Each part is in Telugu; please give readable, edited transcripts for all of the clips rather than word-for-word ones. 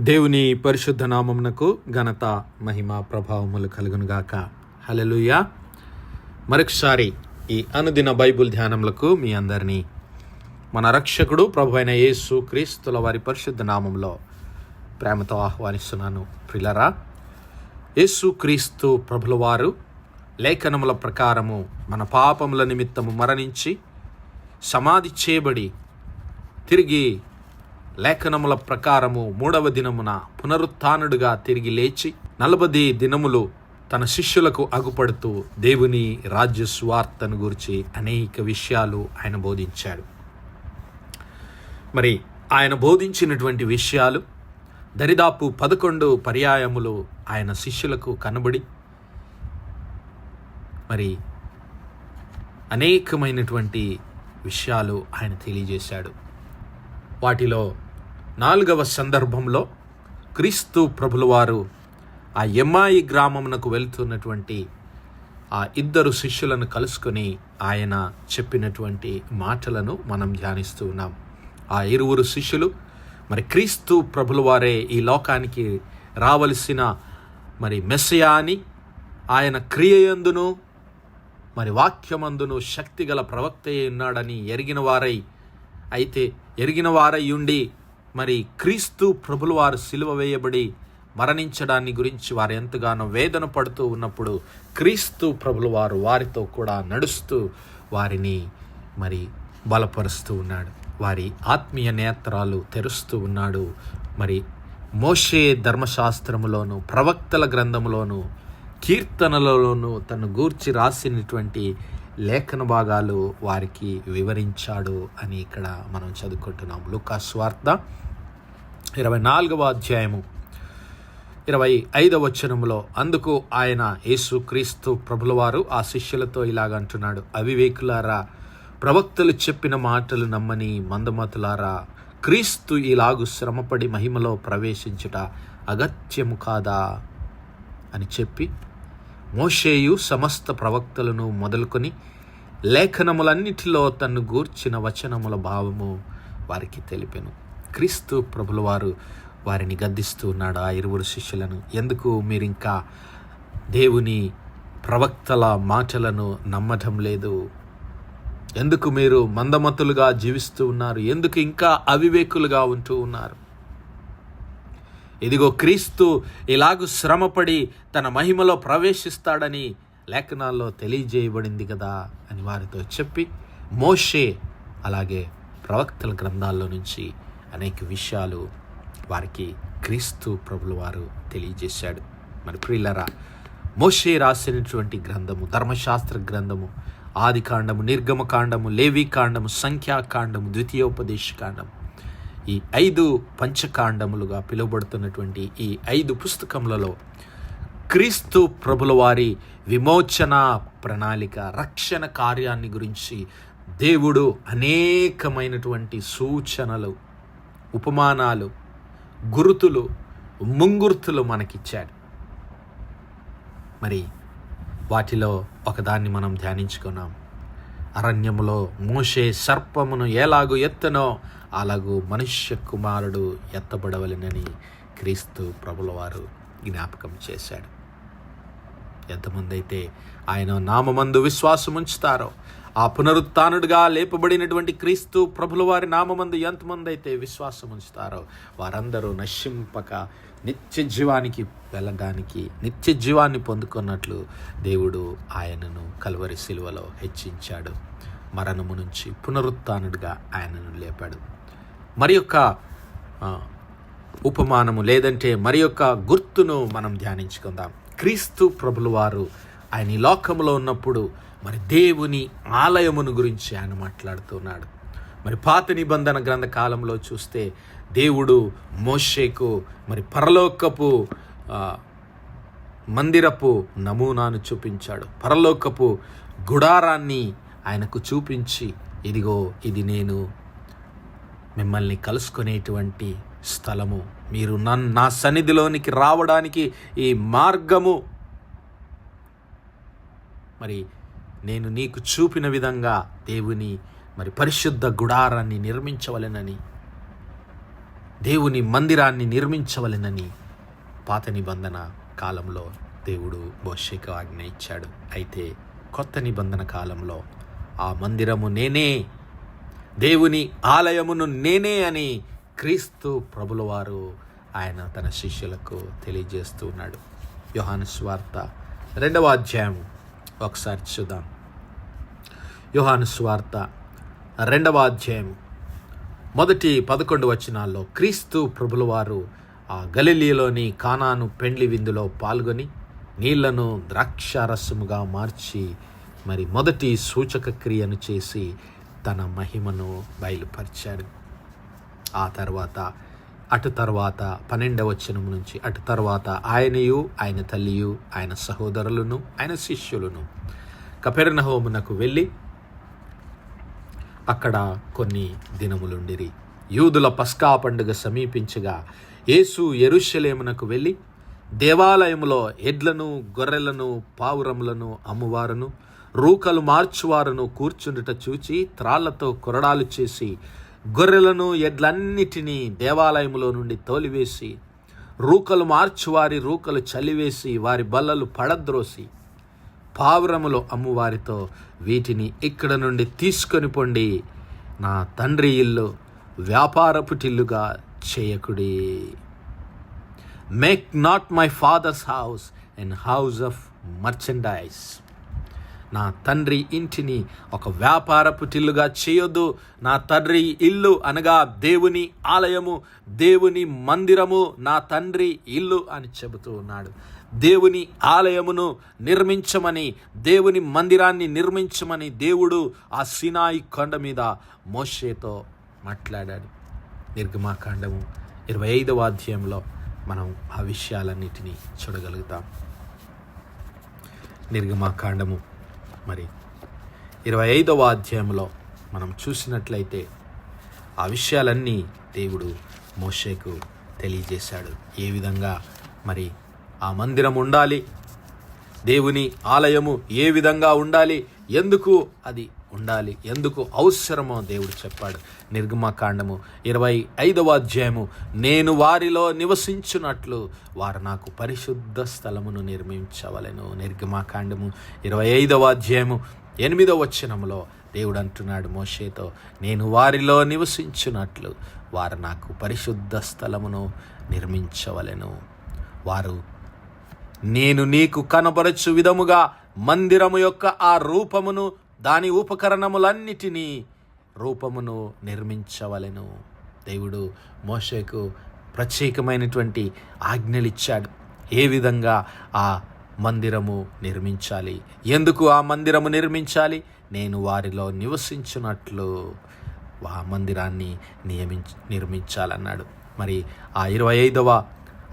దేవుని పరిశుద్ధ నామమునకు ఘనత మహిమ ప్రభావములు కలుగునుగాక. హల్లెలూయా. మరొకసారి ఈ అనుదిన బైబుల్ ధ్యానములకు మీ అందరినీ మన రక్షకుడు ప్రభు అయిన యేసు క్రీస్తుల వారి పరిశుద్ధ నామంలో ప్రేమతో ఆహ్వానిస్తున్నాను. ప్రియులారా, యేసు క్రీస్తు ప్రభుల వారు లేఖనముల ప్రకారము మన పాపముల నిమిత్తము మరణించి సమాధి చేయబడి తిరిగి లేఖనముల ప్రకారము 3వ దినమున పునరుత్థానుడుగా తిరిగి లేచి 40 దినములు తన శిష్యులకు అగుపడుతూ దేవుని రాజ్య సువార్తను గురించి అనేక విషయాలు ఆయన బోధించాడు. మరి ఆయన బోధించినటువంటి విషయాలు దరిదాపు 11 పర్యాయములు ఆయన శిష్యులకు కనబడి మరి అనేకమైనటువంటి విషయాలు ఆయన తెలియజేశాడు. వాటిలో 4వ సందర్భంలో క్రీస్తు ప్రభుల వారు ఆ ఎమ్మాయి గ్రామమునకు వెళ్తున్నటువంటి ఆ 2 శిష్యులను కలుసుకొని ఆయన చెప్పినటువంటి మాటలను మనం ధ్యానిస్తూ ఉన్నాం. ఆ 2 శిష్యులు మరి క్రీస్తు ప్రభుల వారే ఈ లోకానికి రావలసిన మరి మెస్సియా అని, ఆయన క్రియయందును మరి వాక్యమందును శక్తిగల ప్రవక్త ఉన్నాడని ఎరిగిన వారై ఉండి మరి క్రీస్తు ప్రభుల వారు సిలువ వేయబడి మరణించడాన్ని గురించి వారు ఎంతగానో వేదన పడుతూ ఉన్నప్పుడు క్రీస్తు ప్రభుల వారు వారితో కూడా నడుస్తూ వారిని మరి బలపరుస్తూ ఉన్నాడు. వారి ఆత్మీయ నేత్రాలు తెరుస్తూ ఉన్నాడు. మరి మోషే ధర్మశాస్త్రములోను, ప్రవక్తల గ్రంథములోను, కీర్తనలలోను తను గూర్చి రాసినటువంటి లేఖన భాగాలు వారికి వివరించాడు అని ఇక్కడ మనం చదువుకుంటున్నాం. లూకా సువార్త 24వ అధ్యాయము 25వ వచనములో అందుకు ఆయన యేసు క్రీస్తు ప్రభుల వారు ఆ శిష్యులతో ఇలాగంటున్నాడు: అవివేకులారా, ప్రవక్తలు చెప్పిన మాటలు నమ్మని మందమతులారా, క్రీస్తు ఇలాగు శ్రమపడి మహిమలో ప్రవేశించుట అగత్యము కాదా అని చెప్పి మోషేయు సమస్త ప్రవక్తలను మొదలుకొని లేఖనములన్నిటిలో తన్ను గూర్చిన వచనముల భావము వారికి తెలిపెను. క్రీస్తు ప్రభుల వారు వారిని గద్దిస్తూ ఉన్నాడు ఆ 2 శిష్యులను. ఎందుకు మీరు ఇంకా దేవుని ప్రవక్తల మాటలను నమ్మటం లేదు? ఎందుకు మీరు మందమతులుగా జీవిస్తూ ఉన్నారు? ఎందుకు ఇంకా అవివేకులుగా ఉంటూ ఉన్నారు? ఇదిగో క్రీస్తు ఇలాగు శ్రమపడి తన మహిమలో ప్రవేశిస్తాడని లేఖనాల్లో తెలియజేయబడింది కదా అని వారితో చెప్పి మోషే అలాగే ప్రవక్తల గ్రంథాల్లో నుంచి అనేక విషయాలు వారికి క్రీస్తు ప్రభుల వారు తెలియజేశాడు. మరి ప్రియులారా, మోషే రాసినటువంటి గ్రంథము, ధర్మశాస్త్ర గ్రంథము, ఆదికాండము, నిర్గమకాండము, లేవీకాండము, సంఖ్యాకాండము, ద్వితీయోపదేశకాండము, ఈ 5 పంచకాండములుగా పిలువబడుతున్నటువంటి ఈ 5 పుస్తకములలో క్రీస్తు ప్రభుల వారి విమోచన ప్రణాళిక, రక్షణ కార్యాన్ని గురించి దేవుడు అనేకమైనటువంటి సూచనలు, ఉపమానాలు, గురుతులు, ముంగుర్తులు మనకిచ్చాడు. మరి వాటిలో ఒకదాన్ని మనం ధ్యానించుకున్నాం. అరణ్యములో మోషే సర్పమును ఎలాగూ ఎత్తనో అలాగూ మనుష్య కుమారుడు ఎత్తబడవలెనని క్రీస్తు ప్రభుల వారు జ్ఞాపకం చేశాడు. ఎంతమంది అయితే ఆయన నామమందు విశ్వాసం ఉంచుతారో, ఆ పునరుత్థానుడిగా లేపబడినటువంటి క్రీస్తు ప్రభుల వారి నామమందు ఎంతమంది అయితే విశ్వాసం ఉంచుతారో వారందరూ నశింపక నిత్య జీవానికి వెళ్ళడానికి, నిత్య జీవాన్ని పొందుకున్నట్లు దేవుడు ఆయనను కల్వరి సిలువలో హెచ్చించాడు. మరణము నుంచి పునరుత్థానుడిగా ఆయనను లేపాడు. మరి యొక్క ఉపమానము లేదంటే మరి యొక్క గుర్తును మనం ధ్యానించుకుందాం. క్రీస్తు ప్రభుల వారు ఆయన ఈ లోకంలో ఉన్నప్పుడు మరి దేవుని ఆలయమును గురించి ఆయన మాట్లాడుతున్నాడు. మరి పాత నిబంధన గ్రంథ కాలంలో చూస్తే దేవుడు మోషేకు మరి పరలోకపు మందిరపు నమూనాను చూపించాడు. పరలోకపు గుడారాన్ని ఆయనకు చూపించి, ఇదిగో ఇది నేను మిమ్మల్ని కలుసుకునేటువంటి స్థలము, మీరు నా సన్నిధిలోనికి రావడానికి ఈ మార్గము, మరి నేను నీకు చూపిన విధంగా దేవుని మరి పరిశుద్ధ గుడారాన్ని నిర్మించవలెనని దేవుని మందిరాన్ని నిర్మించవలెనని పాత నిబంధన కాలంలో దేవుడు మోషేకు ఆజ్ఞ ఇచ్చాడు. అయితే కొత్త నిబంధన కాలంలో ఆ మందిరము నేనే, దేవుని ఆలయమును నేనే అని క్రీస్తు ప్రభుల వారు ఆయన తన శిష్యులకు తెలియజేస్తూ ఉన్నాడు. యోహాను సువార్త 2వ అధ్యాయం ఒకసారి చూద్దాం. యోహాను సువార్త 2వ అధ్యాయం మొదటి 11 వచనాల్లో క్రీస్తు ప్రభుల వారు ఆ గలిలయలోని కానాను పెండ్లి విందులో పాల్గొని నీళ్లను ద్రాక్షారసముగా మార్చి మరి మొదటి సూచక క్రియను చేసి తన మహిమను బయలుపరిచాడు. ఆ తర్వాత 12వ వచనం నుంచి అటు తర్వాత ఆయనయు, ఆయన తల్లియు, ఆయన సహోదరులను, ఆయన శిష్యులను కపెర్నహూమునకు వెళ్ళి అక్కడ కొన్ని దినములుండిరి. యూదుల పస్కా పండుగ సమీపించగా యేసు యెరూషలేమునకు వెళ్ళి దేవాలయములో ఎడ్లను, గొర్రెలను, పావురములను అమ్మువారును, రూకలు మార్చువారును కూర్చుండుట చూచి త్రాళ్లతో కొరడాలు చేసి గొర్రెలను, ఎడ్లన్నిటినీ దేవాలయములో నుండి తోలివేసి రూకలు మార్చువారి రూకలు చలివేసి వారి బల్లలు పడద్రోసి పావురములు అమ్మువారితో వీటిని ఇక్కడ నుండి తీసుకొని పొండి, నా తండ్రి ఇల్లు వ్యాపారపుటిల్లుగా చేయకుడి. Make not my father's house and house of merchandise. నా తండ్రి ఇంటిని ఒక వ్యాపారపుటిల్లుగా చేయొద్దు. నా తండ్రి ఇల్లు అనగా దేవుని ఆలయము, దేవుని మందిరము నా తండ్రి ఇల్లు అని చెబుతూ ఉన్నాడు. దేవుని ఆలయమును నిర్మించమని, దేవుని మందిరాన్ని నిర్మించమని దేవుడు ఆ సీనాయి కొండ మీద మోషేతో మాట్లాడాడు. నిర్గమాకాండము 25వ అధ్యాయంలో మనం ఆ విషయాలన్నిటినీ చూడగలుగుతాం. నిర్గమాకాండము మరి 25వ అధ్యాయంలో మనం చూసినట్లయితే ఆ విషయాలన్నీ దేవుడు మోషేకు తెలియజేశాడు. ఏ విధంగా మరి ఆ మందిరం ఉండాలి, దేవుని ఆలయము ఏ విధంగా ఉండాలి, ఎందుకు అది ఉండాలి, ఎందుకు అవసరమో దేవుడు చెప్పాడు. నిర్గమాకాండము 25వ అధ్యాయము, నేను వారిలో నివసించున్నట్లు వారు నాకు పరిశుద్ధ స్థలమును నిర్మించవలెను. నిర్గమాకాండము 25వ అధ్యాయము 8వ వచనములో దేవుడు అంటున్నాడు మోషేతో, నేను వారిలో నివసించున్నట్లు వారు నాకు పరిశుద్ధ స్థలమును నిర్మించవలెను. వారు నేను నీకు కనబరచు విధముగా మందిరము యొక్క ఆ రూపమును, దాని ఉపకరణములన్నిటినీ రూపమును నిర్మించవలెను. దేవుడు మోషేకు ప్రత్యేకమైనటువంటి ఆజ్ఞలిచ్చాడు. ఏ విధంగా ఆ మందిరము నిర్మించాలి, ఎందుకు ఆ మందిరము నిర్మించాలి, నేను వారిలో నివసించున్నట్లు ఆ మందిరాన్ని నిర్మించాలన్నాడు. మరి ఆ 25వ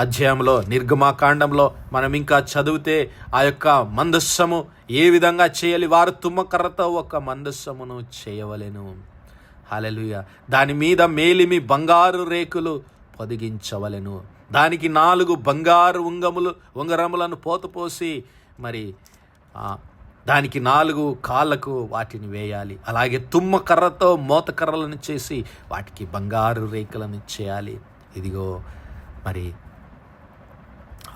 అధ్యాయంలో నిర్గమాకాండంలో మనం ఇంకా చదివితే ఆ యొక్క మందస్సము ఏ విధంగా చేయాలి, వారు తుమ్మకర్రతో ఒక మందస్సమును చేయవలెను. హల్లెలూయా. దాని మీద మేలిమి బంగారు రేకులు పొదిగించవలెను. దానికి 4 బంగారు ఉంగరములను పోసి మరి దానికి 4 కాళ్ళకు వాటిని వేయాలి. అలాగే తుమ్మకర్రతో మోతకర్రలను చేసి వాటికి బంగారు రేకులను చేయాలి. ఇదిగో మరి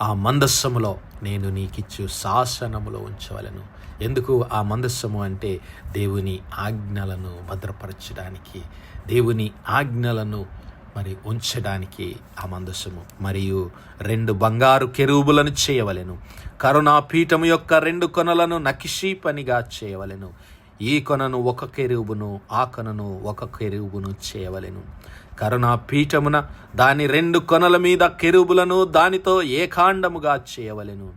ఆ మందస్సములో నేను నీకిచ్చు శాసనములో ఉంచవలను. ఎందుకు ఆ మందస్సము అంటే దేవుని ఆజ్ఞలను భద్రపరచడానికి, దేవుని ఆజ్ఞలను మరి ఉంచడానికి ఆ మందస్సము. మరియు 2 బంగారు కెరూబులను చేయవలెను. కరుణా పీఠము యొక్క 2 కొనలను నకిషీ పనిగా చేయవలెను. ఈ కొనను 1 కెరూబును, ఆ కొనను 1 కెరూబును చేయవలెను. కరుణా పీఠమున దాని 2 కొనల మీద కెరూబులను దానితో ఏకాండముగా చేయవలెను.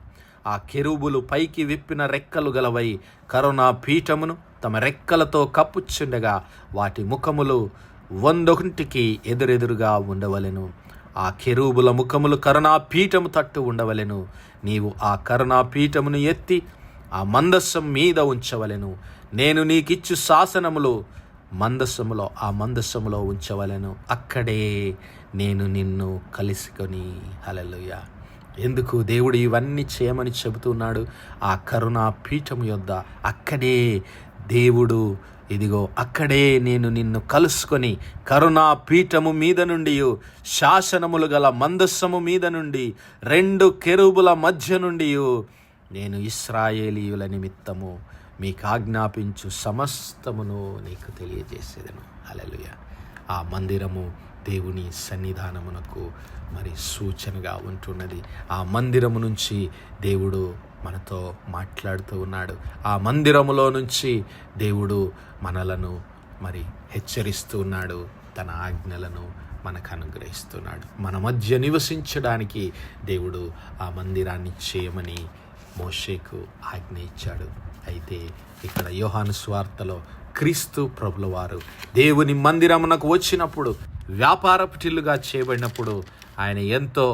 ఆ కెరూబులు పైకి విప్పిన రెక్కలు గలవై కరుణా పీఠమును తమ రెక్కలతో కప్పుచుండగా వాటి ముఖములు 101కి ఎదురెదురుగా ఉండవలెను. ఆ కెరూబుల ముఖములు కరుణా పీఠము తట్టు ఉండవలెను. నీవు ఆ కరుణా పీఠమును ఎత్తి ఆ మందస్సం మీద ఉంచవలెను. నేను నీకిచ్చు శాసనములు ఆ మందస్సములో ఉంచవలెను. అక్కడే నేను నిన్ను కలుసుకొని. హల్లెలూయా. ఎందుకు దేవుడు ఇవన్నీ చేయమని చెబుతున్నాడు? ఆ కరుణా పీఠము యొద్ద అక్కడే దేవుడు ఇదిగో అక్కడే నేను నిన్ను కలుసుకొని కరుణా పీఠము మీద నుండి, శాసనములు గల మందస్సము మీద నుండి, 2 కెరూబుల మధ్య నుండి నేను ఇశ్రాయేలీయుల నిమిత్తము మీకు ఆజ్ఞాపించు సమస్తమును నీకు తెలియజేసేదను. హల్లెలూయా. ఆ మందిరము దేవుని సన్నిధానమునకు మరి సూచనగా ఉంటున్నది. ఆ మందిరము నుంచి దేవుడు మనతో మాట్లాడుతూ ఉన్నాడు. ఆ మందిరములో నుంచి దేవుడు మనలను మరి హెచ్చరిస్తూ ఉన్నాడు. తన ఆజ్ఞలను మనకు అనుగ్రహిస్తున్నాడు. మన మధ్య నివసించడానికి దేవుడు ఆ మందిరాన్ని చేయమని మోషేకు ఆజ్ఞ ఇచ్చాడు. అయితే ఇక్కడ యోహాను సువార్తలో క్రీస్తు ప్రభుల వారు దేవుని మందిరమునకు వచ్చినప్పుడు, వ్యాపారపుటిల్లుగా చేయబడినప్పుడు ఆయన ఎంతో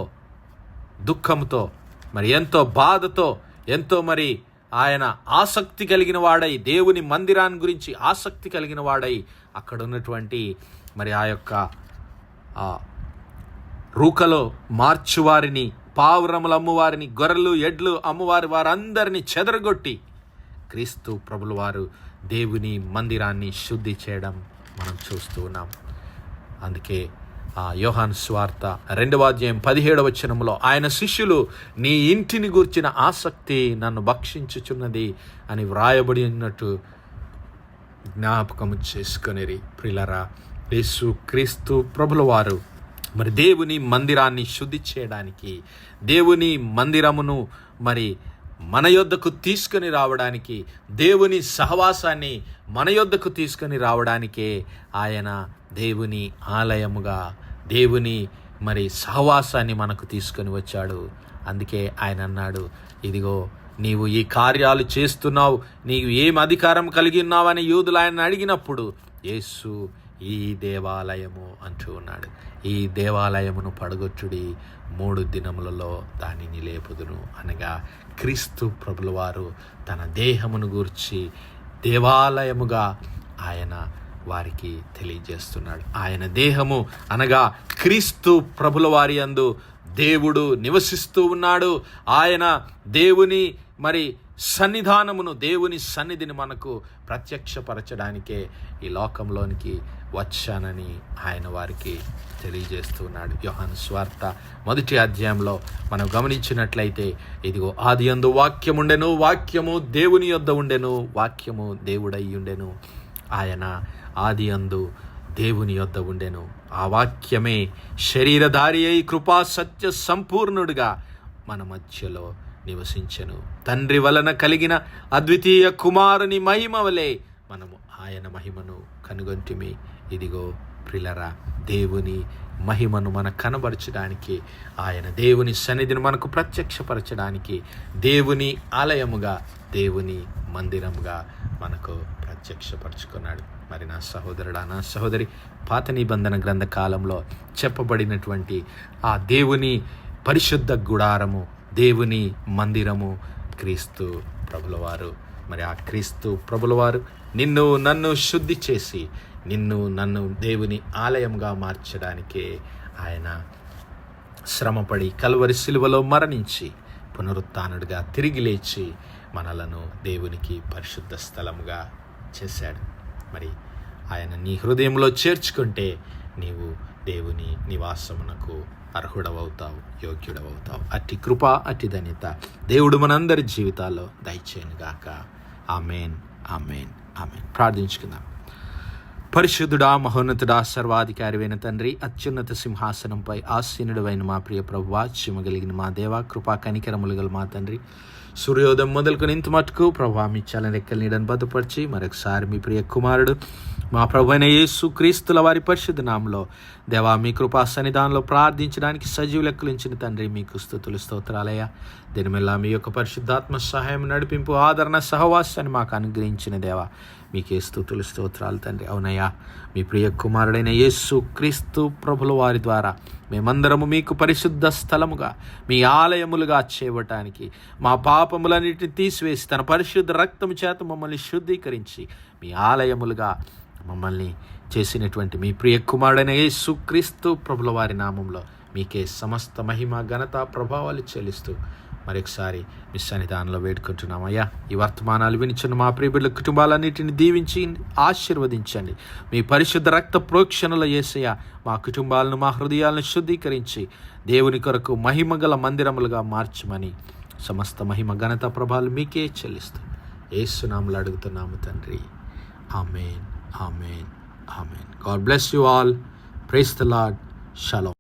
దుఃఖంతో, మరి ఎంతో బాధతో, ఎంతో మరి ఆయన ఆసక్తి కలిగిన వాడై, దేవుని మందిరాన్ని గురించి ఆసక్తి కలిగిన వాడై అక్కడ ఉన్నటువంటి మరి ఆ యొక్క రూకలో మార్చువారిని, పావురములు అమ్మువారిని, గొర్రెలు ఎడ్లు అమ్మువారి వారందరినీ చెదరగొట్టి క్రీస్తు ప్రభుల వారు దేవుని మందిరాన్ని శుద్ధి చేయడం మనం చూస్తూ ఉన్నాం. అందుకే యోహాను సువార్త 2వ అధ్యాయం 17వ వచనంలో ఆయన శిష్యులు, నీ ఇంటిని గూర్చిన ఆసక్తి నన్ను భక్షించుచున్నది అని వ్రాయబడి ఉన్నట్టు జ్ఞాపకము చేసుకొనిరి. ప్రియులారా, యేసు క్రీస్తు ప్రభుల వారు మరి దేవుని మందిరాన్ని శుద్ధి చేయడానికి, దేవుని మందిరమును మరి మన యొద్దకు తీసుకొని రావడానికి, దేవుని సహవాసాన్ని మన యొద్దకు తీసుకొని రావడానికే ఆయన దేవుని ఆలయముగా, దేవుని మరి సహవాసాన్ని మనకు తీసుకొని వచ్చాడు. అందుకే ఆయన అన్నాడు, ఇదిగో నీవు ఈ కార్యాలు చేస్తున్నావు, నీవు ఏం అధికారం కలిగి ఉన్నావని యూదులు ఆయన అడిగినప్పుడు యేసు ఈ దేవాలయము అంటూ ఉన్నాడు. ఈ దేవాలయమును పడగొట్టుడి, 3 దినములలో దానిని లేపుదును అనగా క్రీస్తు ప్రభుల వారు తన దేహమును గూర్చి దేవాలయముగా ఆయన వారికి తెలియజేస్తున్నాడు. ఆయన దేహము అనగా క్రీస్తు ప్రభుల వారి యందు దేవుడు నివసిస్తూ ఉన్నాడు. ఆయన దేవుని మరి సన్నిధానమును, దేవుని సన్నిధిని మనకు ప్రత్యక్షపరచడానికే ఈ లోకంలోనికి వచ్చానని ఆయన వారికి తెలియజేస్తున్నాడు. యోహాను సువార్త 1వ అధ్యాయంలో మనం గమనించినట్లయితే, ఇదిగో ఆదియందు వాక్యముండెను, వాక్యము దేవుని యొద్ద ఉండెను, వాక్యము దేవుడై ఉండెను. ఆయన ఆదియందు దేవుని యొద్ద ఉండెను. ఆ వాక్యమే శరీరధారి అయి కృపా సత్య సంపూర్ణుడిగా మన మధ్యలో నివసించెను. తండ్రి వలన కలిగిన అద్వితీయ కుమారుని మహిమ వలె మనము ఆయన మహిమను కనుగొంటిమి. ఇదిగో ప్రియులారా, దేవుని మహిమను మనకు కనబరచడానికి, ఆయన దేవుని సన్నిధిని మనకు ప్రత్యక్షపరచడానికి దేవుని ఆలయముగా, దేవుని మందిరముగా మనకు ప్రత్యక్షపరచుకున్నాడు. మరి నా సహోదరుడా, నా సహోదరి, పాత నిబంధన గ్రంథ కాలంలో చెప్పబడినటువంటి ఆ దేవుని పరిశుద్ధ గుడారము, దేవుని మందిరము క్రీస్తు ప్రభుల వారు. మరి ఆ క్రీస్తు ప్రభుల వారు నిన్ను నన్ను శుద్ధి చేసి, నిన్ను నన్ను దేవుని ఆలయంగా మార్చడానికే ఆయన శ్రమపడి కల్వరి శిలువలో మరణించి పునరుత్థానుడిగా తిరిగి లేచి మనలను దేవునికి పరిశుద్ధ స్థలముగా చేశాడు. మరి ఆయన నీ హృదయంలో చేర్చుకుంటే నీవు దేవుని నివాసమునకు అర్హుడవవుతావు, యోగ్యుడవవుతావు. అట్టి కృప, అట్టి ధన్యత దేవుడు మనందరి జీవితాల్లో దయచేయనుగాక. ఆమేన్, ఆమేన్, ఆమేన్. ప్రార్థించుకుందాం. పరిశుద్ధుడా, మహోన్నతుడా, సర్వాధికారివైన తండ్రి, అత్యున్నత సింహాసనంపై ఆసీనుడైన మా ప్రియ ప్రభువా, చిమగలిగిన మా దేవా, కృపా కనికరములు గల మా తండ్రి, సూర్యోదయం మొదలుకొని ఇంత మటుకు ప్రభువా మీ చల్లని రెక్కల నీడను భద్రపరిచి మరొకసారి మీ ప్రియ కుమారుడు మా ప్రభువైన యేసు క్రీస్తుల వారి పరిశుద్ధ నామములో దేవా మీ కృపా సన్నిధానంలో ప్రార్థించడానికి సజీవ లెక్కలించిన తండ్రి, మీకు స్తుతులు స్తోత్రాలయ్యా. దీనిమెల్లా మీ యొక్క పరిశుద్ధాత్మ సహాయం, నడిపింపు, ఆదరణ, సహవాసాన్ని మాకు అనుగ్రహించిన దేవా మీకే స్తుతులు స్తోత్రాలు తండ్రి. అవునయ్యా, మీ ప్రియ కుమారుడైన యేసు క్రీస్తు ప్రభుల వారి ద్వారా మేమందరము మీకు పరిశుద్ధ స్థలముగా, మీ ఆలయములుగా చేయటానికి, మా పాపములన్నిటిని తీసివేసి తన పరిశుద్ధ రక్తము చేత మమ్మల్ని శుద్ధీకరించి మీ ఆలయములుగా మమ్మల్ని చేసినటువంటి మీ ప్రియ కుమారుడైన యేసు క్రీస్తు ప్రభుల వారి నామంలో మీకే సమస్త మహిమ, ఘనత, ప్రభావాలు చెల్లిస్తూ మరొకసారి మీ సన్నిధానంలో వేడుకుంటున్నాం అయ్యా. ఈ వర్తమానాలు వినిచున్న మా ప్రియ బిడ్డల కుటుంబాలన్నిటిని దీవించి ఆశీర్వదించండి. మీ పరిశుద్ధ రక్త ప్రోక్షణలో యేసయ్య మా కుటుంబాలను, మా హృదయాలను శుద్ధీకరించి దేవుని కొరకు మహిమగల మందిరములుగా మార్చమని సమస్త మహిమ, ఘనత, ప్రభావాలు మీకే చెల్లిస్తూ యేసు నామములో అడుగుతున్నాము తండ్రి. ఆమేన్, ఆమేన్, ఆమేన్. God bless you all. Praise the Lord. Shalom.